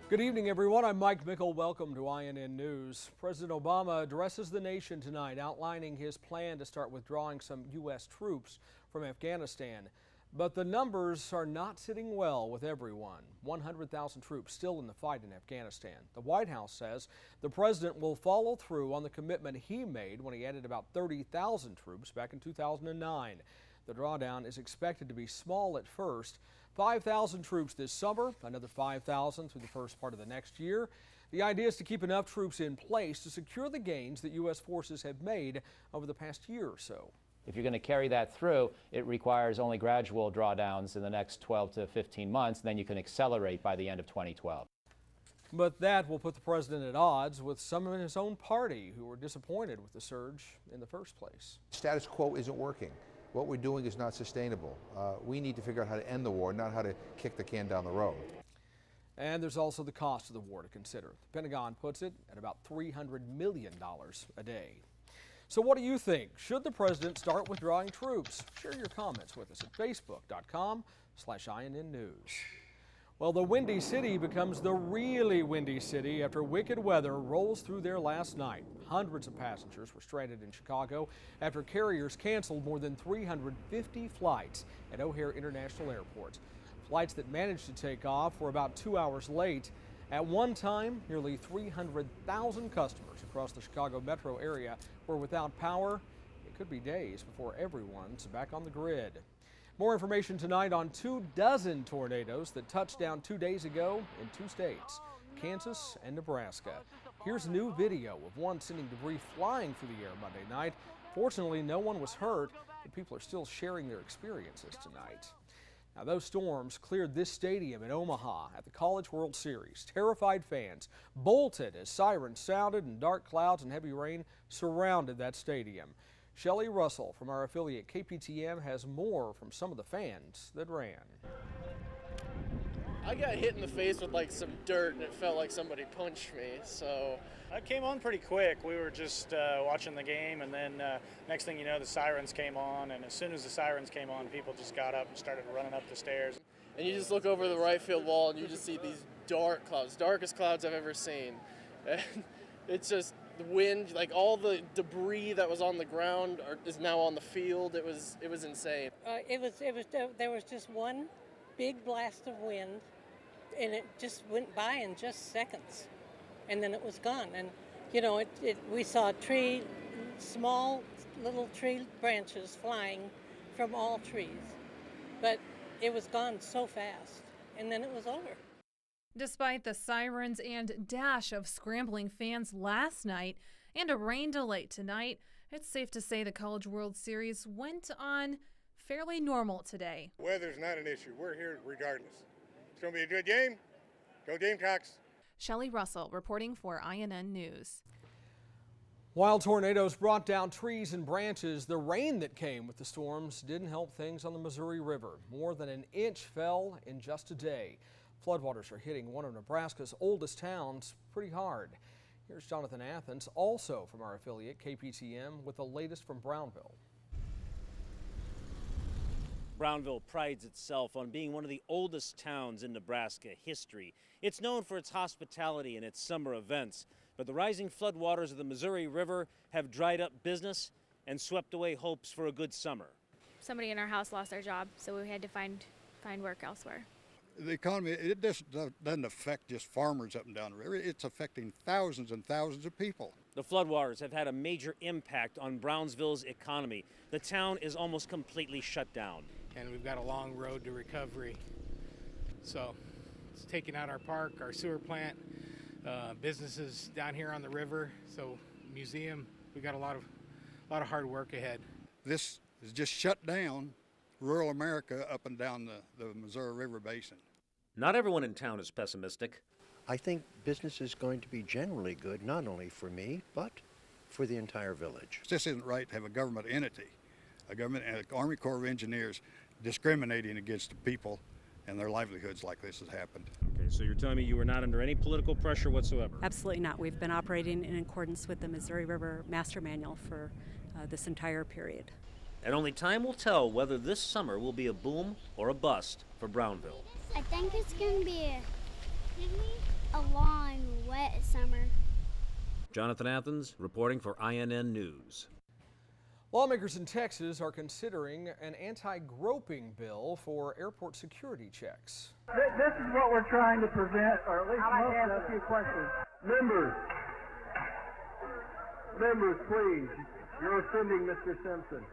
Good evening, everyone. I'm Mike Mickle. Welcome to INN News. President Obama addresses the nation tonight, outlining his plan to start withdrawing some U.S. troops from Afghanistan. But the numbers are not sitting well with everyone. 100,000 troops still in the fight in Afghanistan. The White House says the president will follow through on the commitment he made when he added about 30,000 troops back in 2009. The drawdown is expected to be small at first. 5,000 troops this summer, another 5,000 through the first part of the next year. The idea is to keep enough troops in place to secure the gains that U.S. forces have made over the past year or so. If you're going to carry that through, it requires only gradual drawdowns in the next 12 to 15 months. Then you can accelerate by the end of 2012. But that will put the president at odds with some in his own party who were disappointed with the surge in the first place. Status quo isn't working. What we're doing is not sustainable. We need to figure out how to end the war, not how to kick the can down the road. And there's also the cost of the war to consider. The Pentagon puts it at about $300 million a day. So what do you think? Should the president start withdrawing troops? Share your comments with us at facebook.com/INN News. Well, the Windy City becomes the really windy city after wicked weather rolls through there last night. Hundreds of passengers were stranded in Chicago after carriers canceled more than 350 flights at O'Hare International Airport. Flights that managed to take off were about 2 hours late. At one time, nearly 300,000 customers across the Chicago metro area were without power. It could be days before everyone's back on the grid. More information tonight on 24 tornadoes that touched down 2 days ago in 2 states, Kansas and Nebraska. Here's new video of one sending debris flying through the air Monday night. Fortunately, no one was hurt, but people are still sharing their experiences tonight. Now, those storms cleared this stadium in Omaha at the College World Series. Terrified fans bolted as sirens sounded and dark clouds and heavy rain surrounded that stadium. Shelly Russell from our affiliate KPTM has more from some of the fans that ran. I got hit in the face with like some dirt and it felt like somebody punched me, so. I came on pretty quick. We were just watching the game, and then next thing you know, the sirens came on, and as soon as the sirens came on, people just got up and started running up the stairs. And you just look over the right field wall and you just see these dark clouds, darkest clouds I've ever seen. And it's just the wind, like all the debris that was on the ground is now on the field. It was insane. There was just one big blast of wind, and it just went by in just seconds, and then it was gone. And you know, we saw small little tree branches flying from all trees, but it was gone so fast, and then it was over. Despite the sirens and dash of scrambling fans last night and a rain delay tonight, it's safe to say the College World Series went on fairly normal today. Weather's not an issue. We're here regardless. It's going to be a good game. Go Gamecocks. Shelly Russell reporting for INN News. While tornadoes brought down trees and branches, the rain that came with the storms didn't help things on the Missouri River. More than an inch fell in just a day. Floodwaters are hitting one of Nebraska's oldest towns pretty hard. Here's Jonathan Athens, also from our affiliate KPTM, with the latest from Brownville. Brownville prides itself on being one of the oldest towns in Nebraska history. It's known for its hospitality and its summer events, but the rising floodwaters of the Missouri River have dried up business and swept away hopes for a good summer. Somebody in our house lost their job, so we had to find work elsewhere. The economy, it doesn't affect just farmers up and down the river. It's affecting thousands and thousands of people. The floodwaters have had a major impact on Brownsville's economy. The town is almost completely shut down. And we've got a long road to recovery. So it's taking out our park, our sewer plant, businesses down here on the river. So museum, we got a lot of hard work ahead. This is just shut down rural America up and down the Missouri River Basin. Not everyone in town is pessimistic. I think business is going to be generally good, not only for me, but for the entire village. This isn't right to have a government entity, an Army Corps of Engineers discriminating against the people and their livelihoods like this has happened. Okay, so you're telling me you were not under any political pressure whatsoever? Absolutely not. We've been operating in accordance with the Missouri River Master Manual for this entire period. And only time will tell whether this summer will be a boom or a bust for Brownville. I think it's going to be a long, wet summer. Jonathan Athens reporting for INN News. Lawmakers in Texas are considering an anti-groping bill for airport security checks. This is what we're trying to prevent, or at least most of a few questions. Members, please. You're offending Mr. Simpson.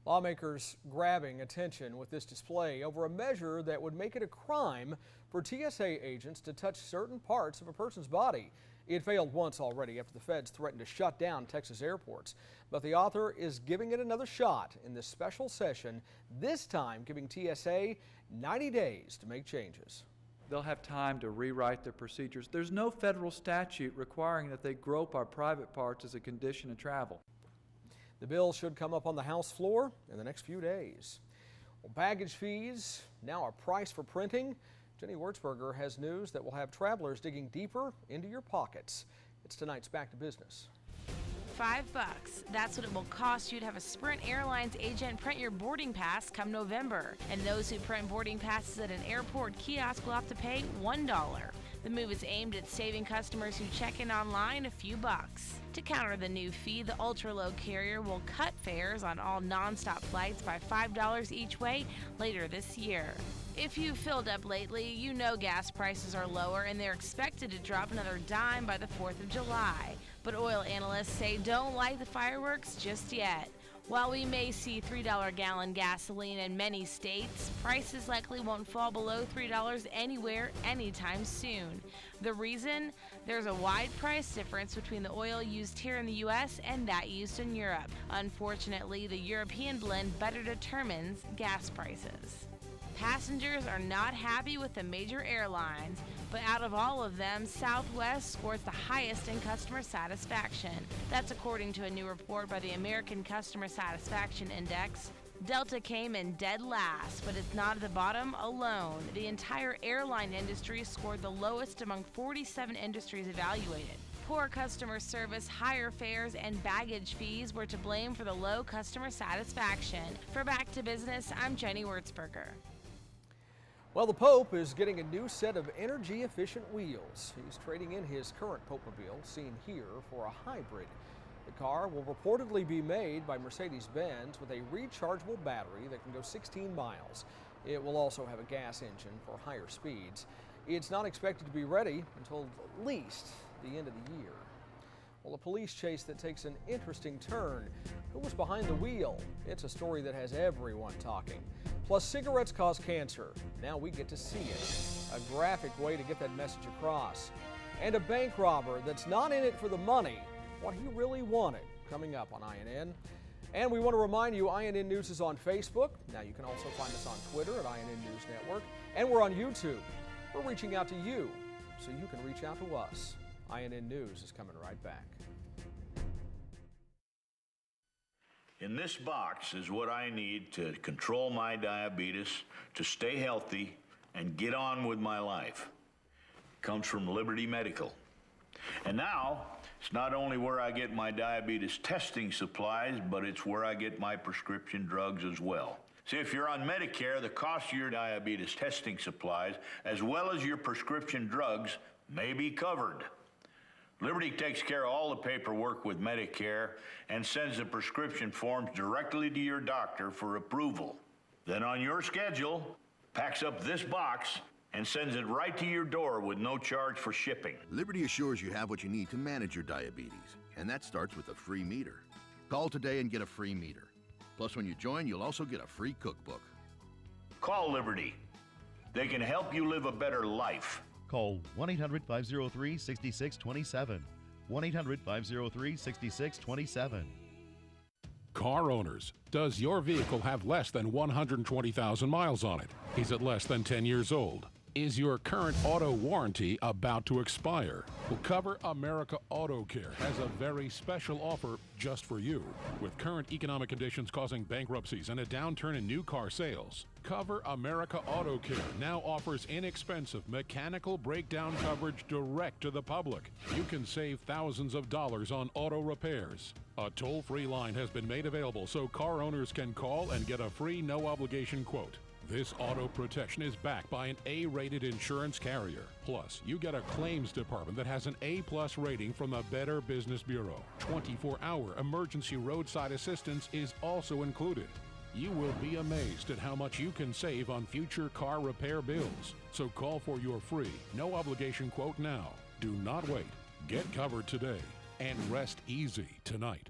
Lawmakers grabbing attention with this display over a measure that would make it a crime for TSA agents to touch certain parts of a person's body. It failed once already after the feds threatened to shut down Texas airports. But the author is giving it another shot in this special session, this time giving TSA 90 days to make changes. They'll have time to rewrite their procedures. There's no federal statute requiring that they grope our private parts as a condition of travel. The bill should come up on the House floor in the next few days. Well, baggage fees, now a price for printing. Jenny Wurzberger has news that will have travelers digging deeper into your pockets. It's tonight's Back to Business. $5. That's what it will cost you to have a Sprint Airlines agent print your boarding pass come November. And those who print boarding passes at an airport kiosk will have to pay $1. The move is aimed at saving customers who check in online a few bucks. To counter the new fee, the ultra-low carrier will cut fares on all nonstop flights by $5 each way later this year. If you've filled up lately, you know gas prices are lower and they're expected to drop another dime by the 4th of July. But oil analysts say don't light the fireworks just yet. While we may see $3 gallon gasoline in many states, prices likely won't fall below $3 anywhere anytime soon. The reason? There's a wide price difference between the oil used here in the U.S. and that used in Europe. Unfortunately, the European blend better determines gas prices. Passengers are not happy with the major airlines, but out of all of them, Southwest scores the highest in customer satisfaction. That's according to a new report by the American Customer Satisfaction Index. Delta came in dead last, but it's not at the bottom alone. The entire airline industry scored the lowest among 47 industries evaluated. Poor customer service, higher fares, and baggage fees were to blame for the low customer satisfaction. For Back to Business, I'm Jenny Wurzberger. Well, the Pope is getting a new set of energy-efficient wheels. He's trading in his current Popemobile, seen here, for a hybrid. The car will reportedly be made by Mercedes-Benz with a rechargeable battery that can go 16 miles. It will also have a gas engine for higher speeds. It's not expected to be ready until at least the end of the year. Well, a police chase that takes an interesting turn. Who was behind the wheel? It's a story that has everyone talking. Plus, cigarettes cause cancer. Now we get to see it. A graphic way to get that message across. And a bank robber that's not in it for the money, what he really wanted, coming up on INN. And we want to remind you, INN News is on Facebook. Now you can also find us on Twitter at INN News Network. And we're on YouTube. We're reaching out to you, so you can reach out to us. INN News is coming right back. In this box is what I need to control my diabetes, to stay healthy, and get on with my life. It comes from Liberty Medical. And now, it's not only where I get my diabetes testing supplies, but it's where I get my prescription drugs as well. See, if you're on Medicare, the cost of your diabetes testing supplies, as well as your prescription drugs, may be covered. Liberty takes care of all the paperwork with Medicare and sends the prescription forms directly to your doctor for approval. Then on your schedule, packs up this box and sends it right to your door with no charge for shipping. Liberty assures you have what you need to manage your diabetes, and that starts with a free meter. Call today and get a free meter. Plus, when you join, you'll also get a free cookbook. Call Liberty. They can help you live a better life. Call 1-800-503-6627. 1-800-503-6627. Car owners, does your vehicle have less than 120,000 miles on it? Is it less than 10 years old? Is your current auto warranty about to expire? Well, Cover America Auto Care has a very special offer just for you. With current economic conditions causing bankruptcies and a downturn in new car sales, Cover America Auto Care now offers inexpensive mechanical breakdown coverage direct to the public. You can save thousands of dollars on auto repairs. A toll-free line has been made available so car owners can call and get a free no-obligation quote. This auto protection is backed by an A-rated insurance carrier. Plus, you get a claims department that has an A-plus rating from the Better Business Bureau. 24-hour emergency roadside assistance is also included. You will be amazed at how much you can save on future car repair bills. So call for your free, no obligation quote now. Do not wait. Get covered today and rest easy tonight.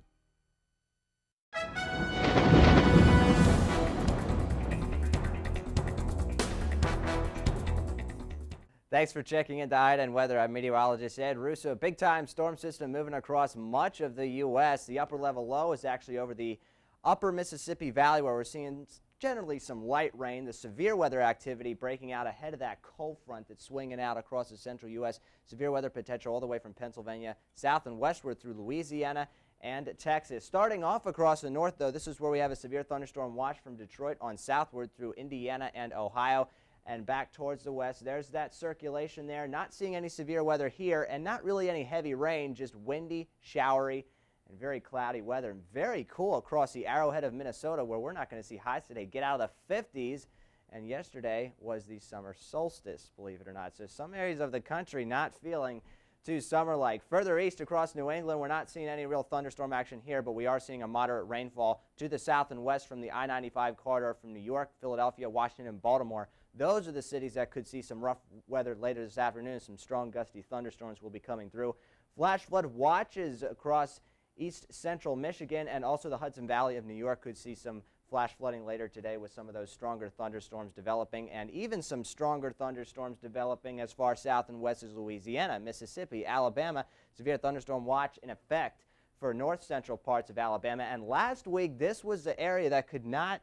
Thanks for checking into Iodine Weather. I'm meteorologist Ed Russo. Big-time storm system moving across much of the U.S. The upper level low is actually over the upper Mississippi Valley, where we're seeing generally some light rain. The severe weather activity breaking out ahead of that cold front that's swinging out across the central U.S. Severe weather potential all the way from Pennsylvania south and westward through Louisiana and Texas. Starting off across the north, though, this is where we have a severe thunderstorm watch from Detroit on southward through Indiana and Ohio. And back towards the west, there's that circulation there. Not seeing any severe weather here and not really any heavy rain, just windy, showery, and very cloudy weather. And very cool across the Arrowhead of Minnesota, where we're not going to see highs today. Get out of the 50s. And yesterday was the summer solstice, believe it or not. So some areas of the country not feeling too summer-like. Further east across New England, we're not seeing any real thunderstorm action here, but we are seeing a moderate rainfall to the south and west from the I-95 corridor from New York, Philadelphia, Washington, and Baltimore. Those are the cities that could see some rough weather later this afternoon. Some strong gusty thunderstorms will be coming through. Flash flood watches across east central Michigan and also the Hudson Valley of New York could see some flash flooding later today with some of those stronger thunderstorms developing, and even some stronger thunderstorms developing as far south and west as Louisiana, Mississippi, Alabama. Severe thunderstorm watch in effect for north central parts of Alabama. And last week, this was the area that could not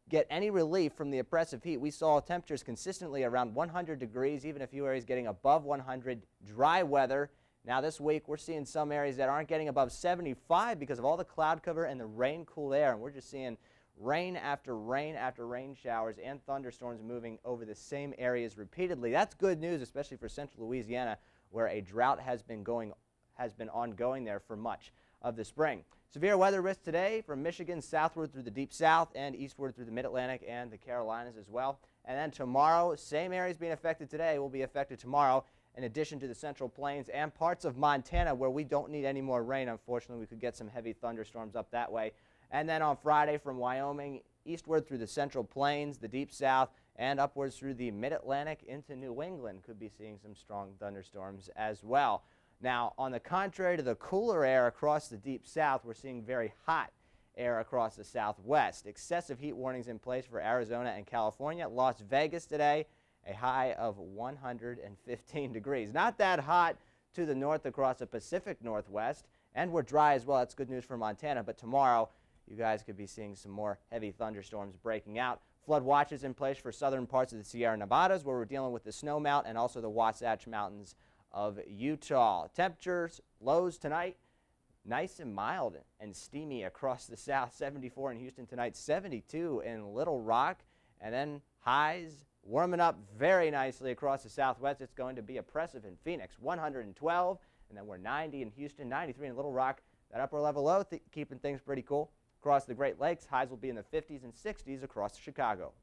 get any relief from the oppressive heat. We saw temperatures consistently around 100 degrees, even a few areas getting above 100, dry weather. Now this week we're seeing some areas that aren't getting above 75 because of all the cloud cover and the rain cool air, and we're just seeing rain after rain after rain showers and thunderstorms moving over the same areas repeatedly. That's good news, especially for central Louisiana, where a drought has been ongoing there for much of the spring. Severe weather risk today from Michigan southward through the deep south and eastward through the mid-Atlantic and the Carolinas as well. And then tomorrow, same areas being affected today will be affected tomorrow, in addition to the central plains and parts of Montana where we don't need any more rain. Unfortunately, we could get some heavy thunderstorms up that way. And then on Friday from Wyoming eastward through the central plains, the deep south, and upwards through the mid-Atlantic into New England, could be seeing some strong thunderstorms as well. Now, on the contrary to the cooler air across the deep south, we're seeing very hot air across the southwest. Excessive heat warnings in place for Arizona and California. Las Vegas today, a high of 115 degrees. Not that hot to the north across the Pacific Northwest, and we're dry as well. That's good news for Montana, but tomorrow you guys could be seeing some more heavy thunderstorms breaking out. Flood watches in place for southern parts of the Sierra Nevadas, where we're dealing with the Snowmelt and also the Wasatch Mountains of Utah. Temperatures, lows tonight, nice and mild and steamy across the south. 74 in Houston tonight, 72 in Little Rock, and then highs warming up very nicely across the southwest. It's going to be oppressive in Phoenix, 112, and then we're 90 in Houston, 93 in Little Rock. That upper level low keeping things pretty cool. Across the Great Lakes, highs will be in the 50s and 60s across Chicago.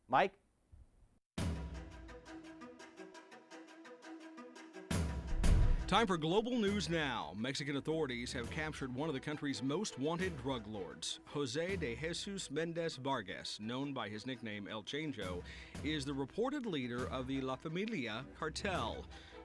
Mike? Time for global news now. Mexican authorities have captured one of the country's most wanted drug lords. Jose de Jesus Mendez Vargas, known by his nickname El Chango, is the reported leader of the La Familia cartel.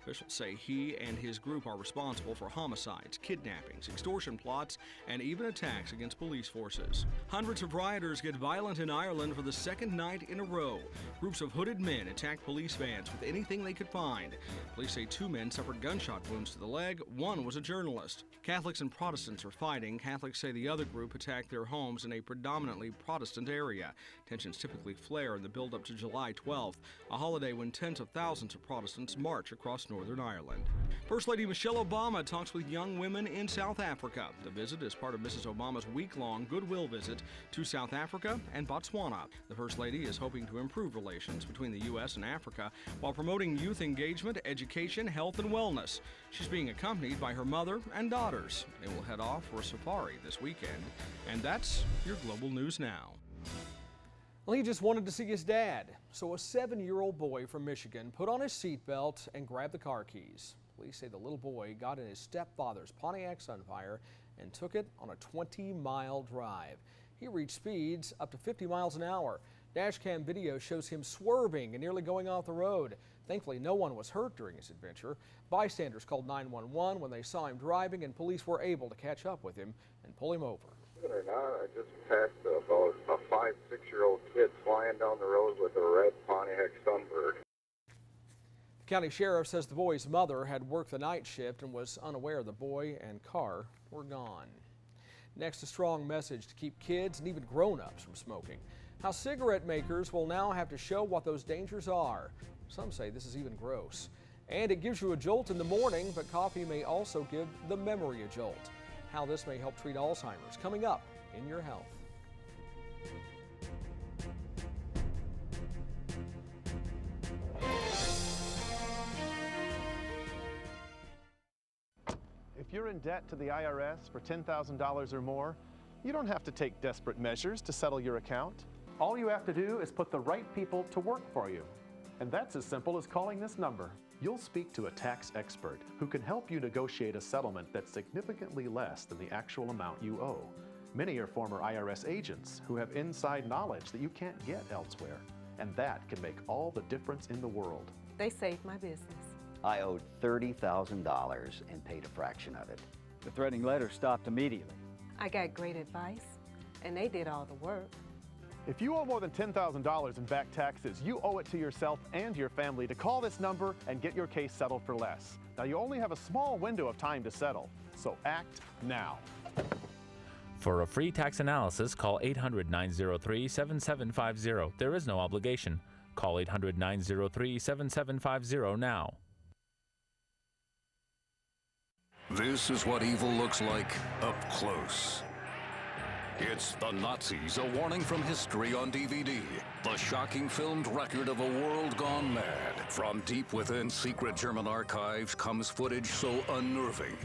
Officials say he and his group are responsible for homicides, kidnappings, extortion plots, and even attacks against police forces. Hundreds of rioters get violent in Ireland for the second night in a row. Groups of hooded men attacked police vans with anything they could find. Police say 2 men suffered gunshot wounds to the leg. 1 was a journalist. Catholics and Protestants are fighting. Catholics say the other group attacked their homes in a predominantly Protestant area. Tensions typically flare in the build-up to July 12th, a holiday when tens of thousands of Protestants march across Northern Ireland. First Lady Michelle Obama talks with young women in South Africa. The visit is part of Mrs. Obama's week-long goodwill visit to South Africa and Botswana. The First Lady is hoping to improve relations between the U.S. and Africa while promoting youth engagement, education, health, and wellness. She's being accompanied by her mother and daughters. They will head off for a safari this weekend. And that's your Global News Now. Well, he just wanted to see his dad. So a 7-year-old boy from Michigan put on his seatbelt and grabbed the car keys. Police say the little boy got in his stepfather's Pontiac Sunfire and took it on a 20-mile drive. He reached speeds up to 50 miles an hour. Dashcam video shows him swerving and nearly going off the road. Thankfully, no one was hurt during his adventure. Bystanders called 911 when they saw him driving, and police were able to catch up with him and pull him over. Believe it or not, I just passed about a 5-6-year-old kid flying down the road with a red Pontiac Sunbird. The county sheriff says the boy's mother had worked the night shift and was unaware the boy and car were gone. Next, a strong message to keep kids and even grown-ups from smoking. How cigarette makers will now have to show what those dangers are. Some say this is even gross. And it gives you a jolt in the morning, but coffee may also give the memory a jolt. How this may help treat Alzheimer's, coming up in Your Health. If you're in debt to the IRS for $10,000 or more, you don't have to take desperate measures to settle your account. All you have to do is put the right people to work for you. And that's as simple as calling this number. You'll speak to a tax expert who can help you negotiate a settlement that's significantly less than the actual amount you owe. Many are former IRS agents who have inside knowledge that you can't get elsewhere. And that can make all the difference in the world. They saved my business. I owed $30,000 and paid a fraction of it. The threatening letter stopped immediately. I got great advice, and they did all the work. If you owe more than $10,000 in back taxes, you owe it to yourself and your family to call this number and get your case settled for less. Now, you only have a small window of time to settle, so act now. For a free tax analysis, call 800-903-7750. There is no obligation. Call 800-903-7750 now. This is what evil looks like up close. It's The Nazis, a warning from history on DVD. The shocking filmed record of a world gone mad. From deep within secret German archives comes footage so unnerving,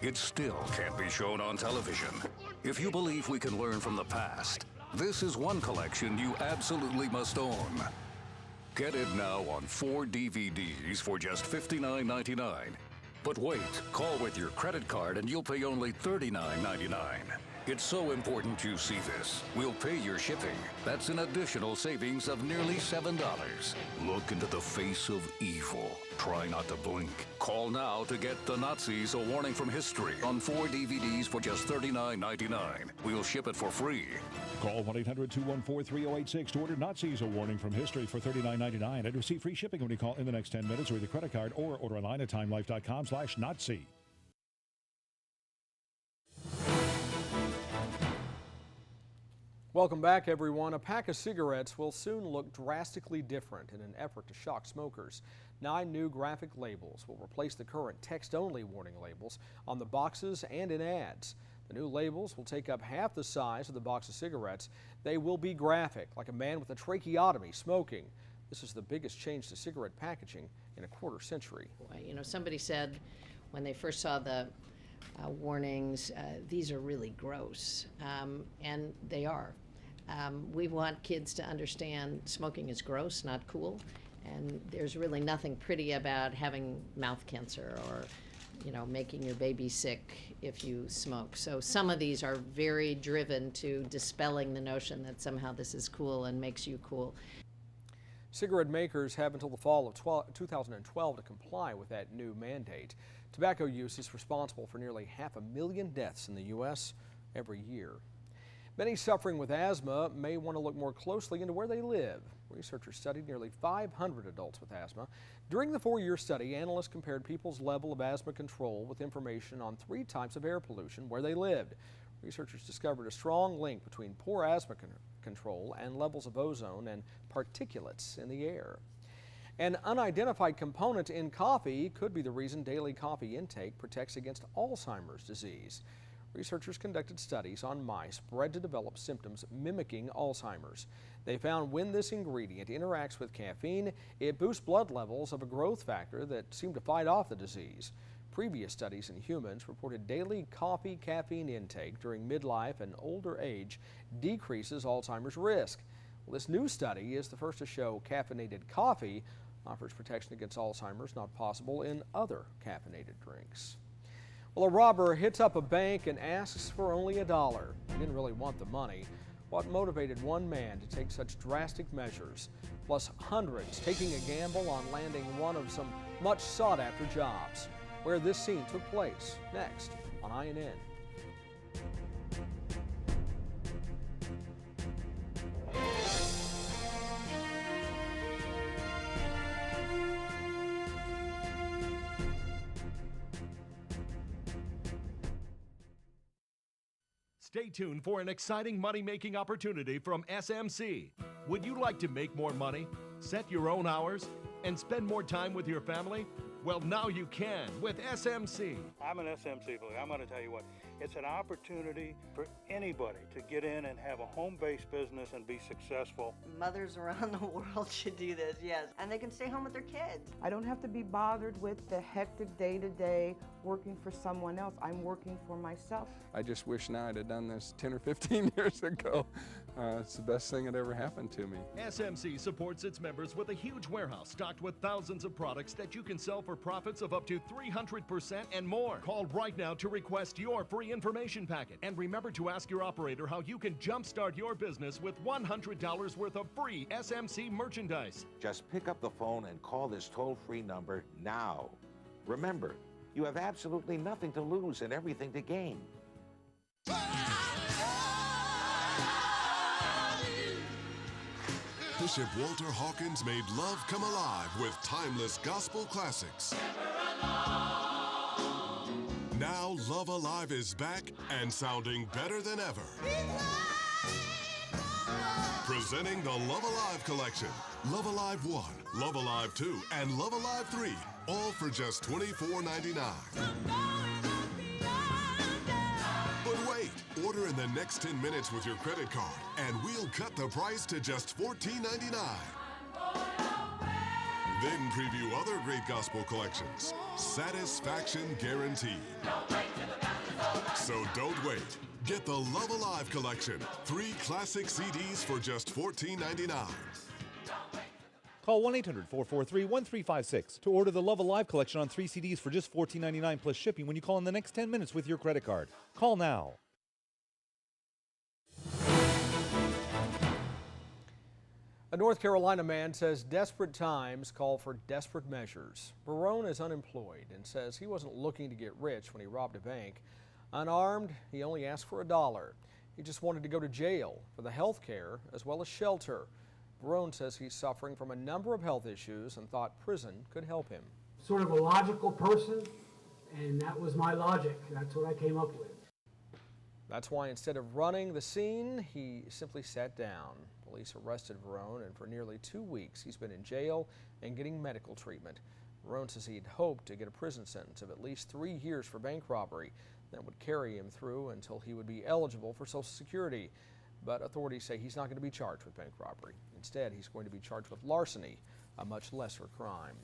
it still can't be shown on television. If you believe we can learn from the past, this is one collection you absolutely must own. Get it now on 4 DVDs for just $59.99. But wait, call with your credit card and you'll pay only $39.99. It's so important you see this. We'll pay your shipping. That's an additional savings of nearly $7. Look into the face of evil. Try not to blink. Call now to get The Nazis, a warning from history on 4 DVDs for just $39.99. We'll ship it for free. Call 1-800-214-3086 to order Nazis, a warning from history for $39.99 and receive free shipping when you call in the next 10 minutes with your credit card or order online at timelife.com/Nazi. Welcome back, everyone. A pack of cigarettes will soon look drastically different in an effort to shock smokers. 9 new graphic labels will replace the current text-only warning labels on the boxes and in ads. The new labels will take up half the size of the box of cigarettes. They will be graphic, like a man with a tracheotomy smoking. This is the biggest change to cigarette packaging in a quarter century. You know, somebody said when they first saw the warnings, these are really gross, and they are. We want kids to understand smoking is gross, not cool, and there's really nothing pretty about having mouth cancer or, you know, making your baby sick if you smoke. So some of these are very driven to dispelling the notion that somehow this is cool and makes you cool. Cigarette makers have until the fall of 2012 to comply with that new mandate. Tobacco use is responsible for nearly 500,000 deaths in the U.S. every year. Many suffering with asthma may want to look more closely into where they live. Researchers studied nearly 500 adults with asthma. During the 4-year study, analysts compared people's level of asthma control with information on 3 types of air pollution where they lived. Researchers discovered a strong link between poor asthma control and levels of ozone and particulates in the air. An unidentified component in coffee could be the reason daily coffee intake protects against Alzheimer's disease. Researchers conducted studies on mice bred to develop symptoms mimicking Alzheimer's. They found when this ingredient interacts with caffeine, it boosts blood levels of a growth factor that seem to fight off the disease. Previous studies in humans reported daily coffee caffeine intake during midlife and older age decreases Alzheimer's risk. Well, this new study is the first to show caffeinated coffee offers protection against Alzheimer's not possible in other caffeinated drinks. Well, a robber hits up a bank and asks for only $1. He didn't really want the money. What motivated one man to take such drastic measures, plus hundreds taking a gamble on landing one of some much sought-after jobs? Where this scene took place, next on INN. Stay tuned for an exciting money-making opportunity from SMC. Would you like to make more money, set your own hours, and spend more time with your family? Well, now you can with SMC. I'm an SMC believer. I'm going to tell you what, it's an opportunity for anybody to get in and have a home-based business and be successful. Mothers around the world should do this, yes, and they can stay home with their kids. I don't have to be bothered with the hectic day-to-day working for someone else. I'm working for myself. I just wish now I'd have done this 10 or 15 years ago. It's the best thing that ever happened to me. SMC supports its members with a huge warehouse stocked with thousands of products that you can sell for profits of up to 300% and more. Call right now to request your free information packet. And remember to ask your operator how you can jumpstart your business with $100 worth of free SMC merchandise. Just pick up the phone and call this toll-free number now. Remember, you have absolutely nothing to lose and everything to gain. Bishop Walter Hawkins made love come alive with timeless gospel classics. Now Love Alive is back and sounding better than ever. Presenting the Love Alive collection. Love Alive 1, Love Alive 2, and Love Alive 3, all for just $24.99. But wait, order in the next 10 minutes with your credit card, and we'll cut the price to just $14.99. Then preview other great gospel collections. Satisfaction guaranteed. So don't wait. Get the Love Alive collection. 3 classic CDs for just $14.99. Call 1-800-443-1356 to order the Love Alive collection on 3 CDs for just $14.99 plus shipping when you call in the next 10 minutes with your credit card. Call now. A North Carolina man says desperate times call for desperate measures. Barone is unemployed and says he wasn't looking to get rich when he robbed a bank. Unarmed, he only asked for $1. He just wanted to go to jail for the health care as well as shelter. Barone says he's suffering from a number of health issues and thought prison could help him. Sort of a logical person, and that was my logic. That's what I came up with. That's why instead of running the scene, he simply sat down. Police arrested Barone, and for nearly 2 weeks he's been in jail and getting medical treatment. Barone says he'd hoped to get a prison sentence of at least 3 years for bank robbery. That would carry him through until he would be eligible for Social Security. But authorities say he's not going to be charged with bank robbery. Instead, he's going to be charged with larceny, a much lesser crime.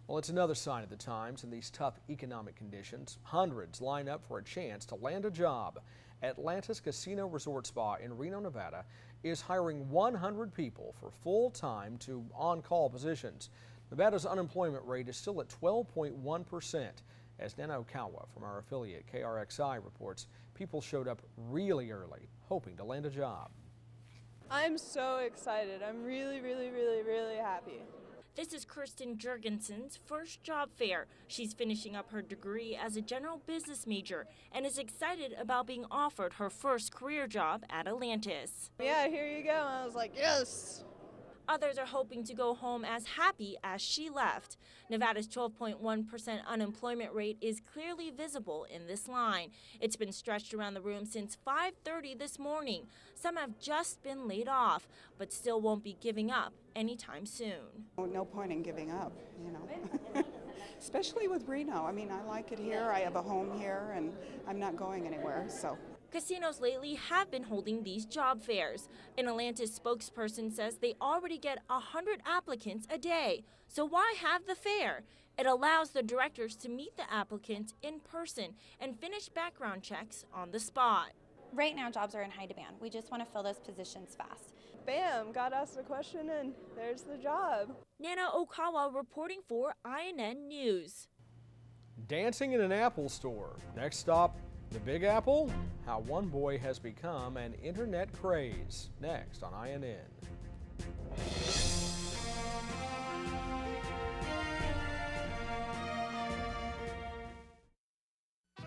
Well, it's another sign of the times in these tough economic conditions. Hundreds line up for a chance to land a job. Atlantis Casino Resort Spa in Reno, Nevada is hiring 100 people for full-time to on-call positions. Nevada's unemployment rate is still at 12.1%. As Nana Okawa from our affiliate KRXI reports, people showed up really early, hoping to land a job. I'm so excited. I'm really happy. This is Kirsten Jurgensen's first job fair. She's finishing up her degree as a general business major and is excited about being offered her first career job at Atlantis. Yeah, here you go. I was like, yes. Others are hoping to go home as happy as she left. Nevada's 12.1% unemployment rate is clearly visible in this line. It's been stretched around the room since 5:30 this morning. Some have just been laid off, but still won't be giving up anytime soon. No point in giving up, you know. Especially with Reno. I mean, I like it here. I have a home here, and I'm not going anywhere, so. Casinos lately have been holding these job fairs. An Atlantis spokesperson says they already get 100 applicants a day. So why have the fair? It allows the directors to meet the applicants in person and finish background checks on the spot. Right now, jobs are in high demand. We just want to fill those positions fast. bam, God asked a question and there's the job. Nana Okawa reporting for INN News. Dancing in an Apple store. Next stop, the Big Apple? How one boy has become an internet craze. Next on INN.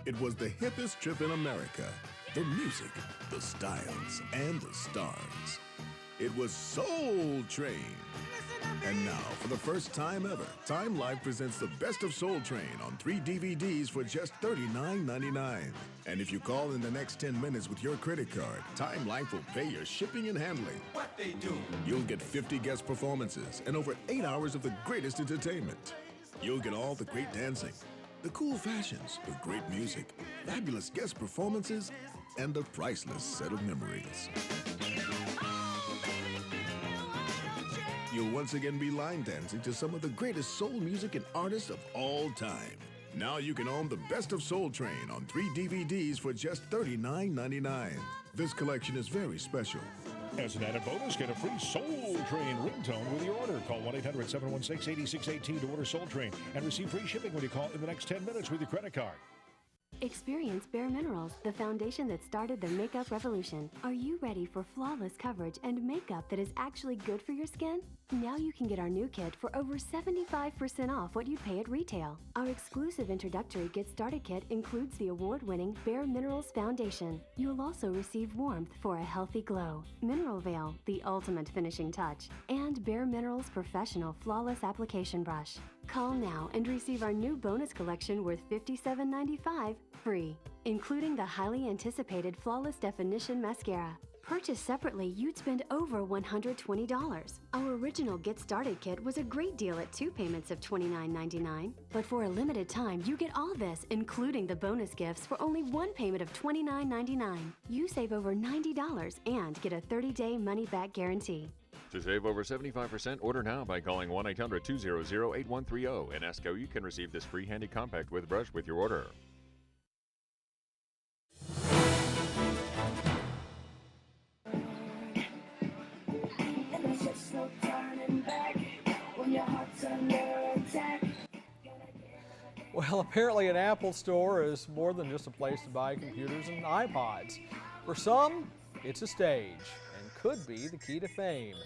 It was the hippest trip in America. The music, the styles, and the stars. It was Soul Train. And now, for the first time ever, Time Life presents the Best of Soul Train on 3 DVDs for just $39.99. And if you call in the next 10 minutes with your credit card, Time Life will pay your shipping and handling. What they do? You'll get 50 guest performances and over 8 hours of the greatest entertainment. You'll get all the great dancing, the cool fashions, the great music, fabulous guest performances, and a priceless set of memories. You'll once again be line dancing to some of the greatest soul music and artists of all time. Now you can own the Best of Soul Train on 3 DVDs for just $39.99. This collection is very special. As an added bonus, get a free Soul Train ringtone with your order. Call 1-800-716-8618 to order Soul Train and receive free shipping when you call in the next 10 minutes with your credit card. Experience Bare Minerals, the foundation that started the makeup revolution. Are you ready for flawless coverage and makeup that is actually good for your skin? Now you can get our new kit for over 75% off what you'd pay at retail. Our exclusive introductory Get Started kit includes the award-winning Bare Minerals Foundation. You'll also receive warmth for a healthy glow, Mineral Veil, the ultimate finishing touch, and Bare Minerals Professional Flawless Application Brush. Call now and receive our new bonus collection worth $57.95 free, including the highly anticipated Flawless Definition Mascara. Purchased separately, you'd spend over $120. Our original Get Started kit was a great deal at 2 payments of $29.99. But for a limited time, you get all this, including the bonus gifts, for only 1 payment of $29.99. You save over $90 and get a 30-day money-back guarantee. To save over 75%, order now by calling 1-800-200-8130 and ask how you can receive this free handy compact with brush with your order. Well, apparently an Apple store is more than just a place to buy computers and iPods. For some, it's a stage and could be the key to fame.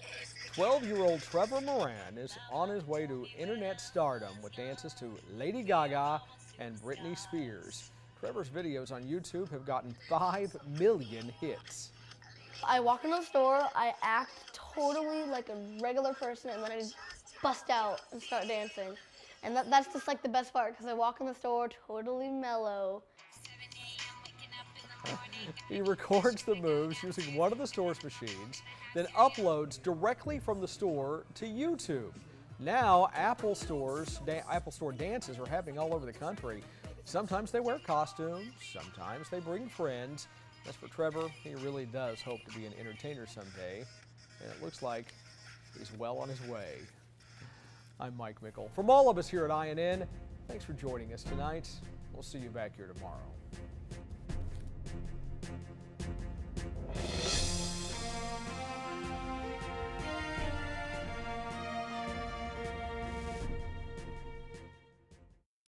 12-year-old Trevor Moran is on his way to internet stardom with dances to Lady Gaga and Britney Spears. Trevor's videos on YouTube have gotten 5 million hits. I walk into the store, I act totally like a regular person, and then I just bust out and start dancing. And that's just like the best part, because I walk in the store totally mellow. He records the moves using one of the store's machines, then uploads directly from the store to YouTube. Now, Apple Store dances are happening all over the country. Sometimes they wear costumes, sometimes they bring friends. As for Trevor, he really does hope to be an entertainer someday, and it looks like he's well on his way. I'm Mike Mickle. From all of us here at INN, thanks for joining us tonight. We'll see you back here tomorrow.